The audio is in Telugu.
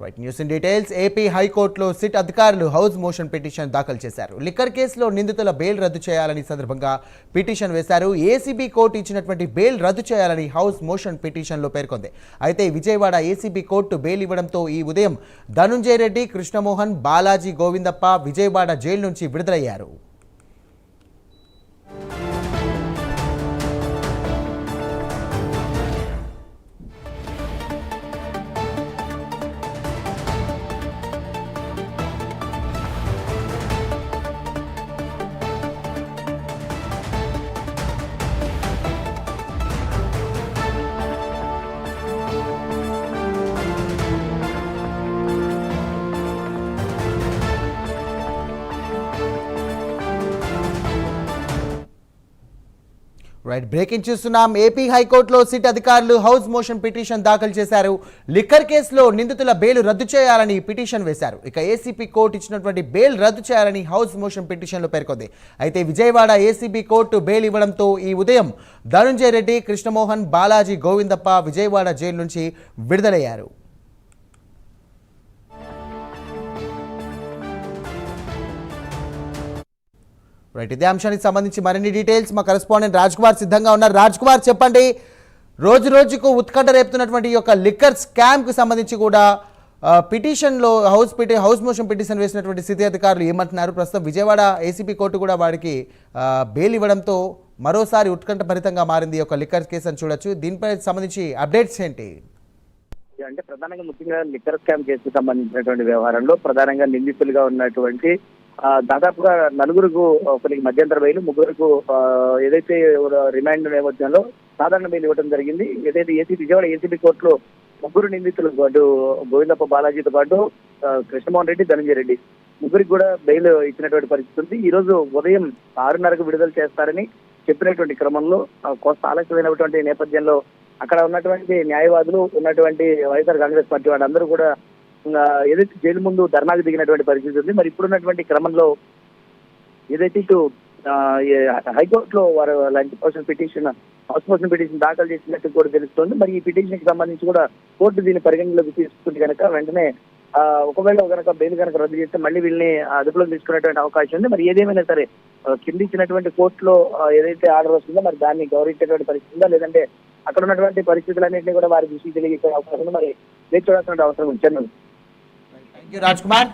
Right news in details. AP హైకోర్టులో సిట్ అధికారులు హౌస్ మోషన్ పిటిషన్ దాఖలు చేశారు. లిక్కర్ కేసులో నిందితుల బెయిల్ రద్దు చేయాలని సందర్భంగా పిటిషన్ వేశారు. ఏసీబీ కోర్టు ఇచ్చినటువంటి బెయిల్ రద్దు చేయాలని హౌస్ మోషన్ పిటిషన్లో పేర్కొంది. అయితే విజయవాడ ఏసీబీ కోర్టు బెయిల్ ఇవ్వడంతో ఈ ఉదయం ధనుంజయ రెడ్డి, కృష్ణమోహన్, బాలాజీ గోవిందప్ప విజయవాడ జైలు నుంచి విడుదలయ్యారు. రైట్ బ్రేకింగ్ చూస్తున్నాం. ఏపీ హైకోర్టులో సిట్ అధికారులు హౌస్ మోషన్ పిటిషన్ దాఖలు చేశారు. లిక్కర్ కేసులో నిందితుల బెయిల్ రద్దు చేయాలని పిటిషన్ వేశారు. ఇక ఏసీబీ కోర్టు ఇచ్చినటువంటి బెయిల్ రద్దు చేయాలని హౌస్ మోషన్ పిటిషన్లో పేర్కొంది. అయితే విజయవాడ ఏసీబీ కోర్టు బెయిల్ ఇవ్వడంతో ఈ ఉదయం ధనుంజయ రెడ్డి, కృష్ణమోహన్, బాలాజీ గోవిందప్ప విజయవాడ జైలు నుంచి విడుదలయ్యారు. రైట్ ఇదే అంశానికి సంబంధించి మరిన్ని డీటెయిల్స్ మా కరెస్పాండెంట్ రాజ్ కుమార్ సిద్ధంగా ఉన్నారు. రాజ్ కుమార్ చెప్పండి, రోజు రోజుకు ఉత్కంఠ రేపుతున్నటువంటి ఈ యొక్క లిక్కర్ స్కామ్కి సంబంధించి కూడా పిటిషన్లో హౌస్ మోషన్ పిటిషన్ వేసినటువంటి స్థితి అధికారులు ఏమంటున్నారు? ప్రస్తుతం విజయవాడ ఏసీబీ కోర్టు కూడా వాడికి బెయిల్ ఇవ్వడంతో మరోసారి ఉత్కంఠ భరితంగా మారింది ఈ యొక్క లిక్కర్ కేసు అని చూడొచ్చు. దీనిపై సంబంధించి అప్డేట్స్ ఏంటి? అంటే ప్రధానంగా ముఖ్యంగా లిక్కర్ స్కామ్ కేసుకు సంబంధించినటువంటి వ్యవహారంలో ప్రధానంగా నిందితులుగా ఉన్నటువంటి దాదాపుగా నలుగురుకు ఒకరికి మధ్యంతర బెయిల్, ముగ్గురుకు ఏదైతే రిమాండ్ నేపథ్యంలో సాధారణ బెయిల్ ఇవ్వడం జరిగింది. ఏదైతే విజయవాడ ఏసీబీ కోర్టులో ముగ్గురు నిందితులు పాటు గోవిందప్ప, బాలాజీతో పాటు కృష్ణమోహన్ రెడ్డి, ధనంజయ రెడ్డి ముగ్గురికి కూడా బెయిల్ ఇచ్చినటువంటి పరిస్థితి ఉంది. ఈ రోజు ఉదయం 6:30కు విడుదల చేస్తారని చెప్పినటువంటి క్రమంలో కోస్త ఆలస్యమైనటువంటి నేపథ్యంలో అక్కడ ఉన్నటువంటి న్యాయవాదులు, ఉన్నటువంటి వైఎస్ఆర్ కాంగ్రెస్ పార్టీ వాళ్ళందరూ కూడా ఏదైతే జైలు ముందు ధర్నాకు దిగినటువంటి పరిస్థితి ఉంది. మరి ఇప్పుడున్నటువంటి క్రమంలో ఏదైతే ఇటు హైకోర్టులో వారు lunch motion petition, house motion petition దాఖలు చేసినట్టు కూడా తెలుస్తోంది. మరి ఈ పిటిషన్ కి సంబంధించి కూడా కోర్టు దీన్ని పరిగణలోకి తీసుకుంటే కనుక వెంటనే ఒకవేళ కనుక బెయిల్ కనుక రద్దు చేస్తే మళ్ళీ వీళ్ళని అదుపులోకి తీసుకునేటువంటి అవకాశం ఉంది. మరి ఏదేమైనా సరే కింద ఇచ్చినటువంటి కోర్టులో ఏదైతే ఆర్డర్ వస్తుందో మరి దాన్ని గౌరవించేటువంటి పరిస్థితి ఉందా, లేదంటే అక్కడ ఉన్నటువంటి పరిస్థితులన్నింటినీ కూడా వారి దృష్టికి తెలియజేసే అవకాశం ఉంది. మరి వేచి చూడాల్సిన అవసరం ఉంది. రాజ్ కుమార్.